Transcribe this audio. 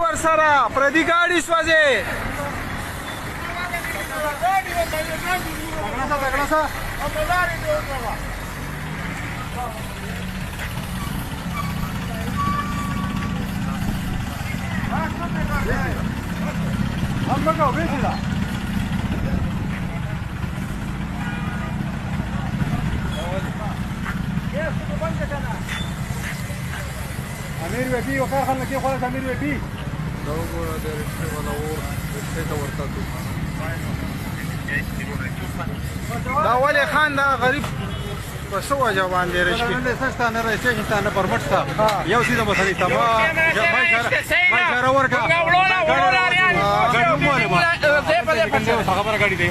ورسره پردي ګاډي سوځي امیر وبي وکړه خلک کې خلاص امیر وبي دا وګوره د رښتې والا اور رښتې ته ورته دا ولې خان دا غریب په څه وجه باندې رښتې نه سستا نه رجسټریشن تا نه پرمټ تا یو سیده مسلې تا ما اشاره ورکړه خبره غاډي دی